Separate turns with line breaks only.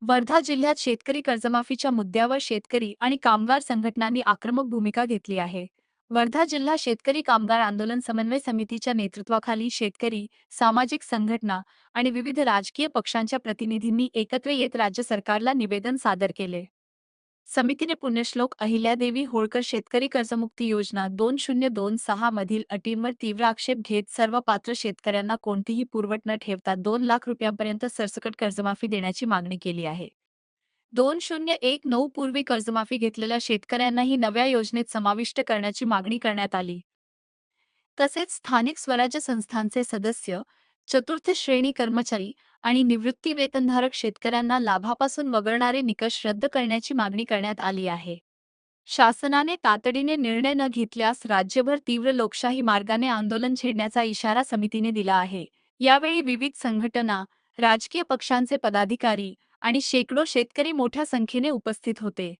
वर्धा जिल्ह्यात शेतकरी कर्जमाफीच्या मुद्द्यावर शेतकरी आणि कामगार संघटनांनी आक्रमक भूमिका घेतली आहे. वर्धा जिल्हा शेतकरी कामगार आंदोलन समन्वय समितीच्या नेतृत्वाखाली शेतकरी, सामाजिक संघटना आणि विविध राजकीय पक्षांच्या प्रतिनिधींनी एकत्र येत राज्य सरकारला निवेदन सादर केले. समितीने पुण्यश्लोक अहिल्यादेवी होळकर शेतकरी कर्जमुक्ती योजना 2026 मधील अटींवर तीव्र आक्षेप घेत सर्व पात्र शेतकऱ्यांना कोणतीही पुरवठ न ठेवता 2 लाख रुपयांपर्यंत सरसकट कर्जमाफी देण्याची मागणी केली आहे. 2019 पूर्वी कर्जमाफी घेतलेल्या शेतकऱ्यांनाही नव्या योजनेत समाविष्ट करण्याची मागणी करण्यात आली. तसेच स्थानिक स्वराज्य संस्थांचे सदस्य, चतुर्थ श्रेणी कर्मचारी आणि निवृत्ती वेतनधारक शेतकऱ्यांना लाभापासून वगळणारे निकष रद्द करण्याची मागणी करण्यात आली आहे. शासनाने तातडीने निर्णय न घेतल्यास राज्यभर तीव्र लोकशाही मार्गाने आंदोलन छेडण्याचा इशारा समितीने दिला आहे. यावेळी विविध संघटना, राजकीय पक्षांचे पदाधिकारी आणि शेकडो शेतकरी मोठ्या संख्येने उपस्थित होते.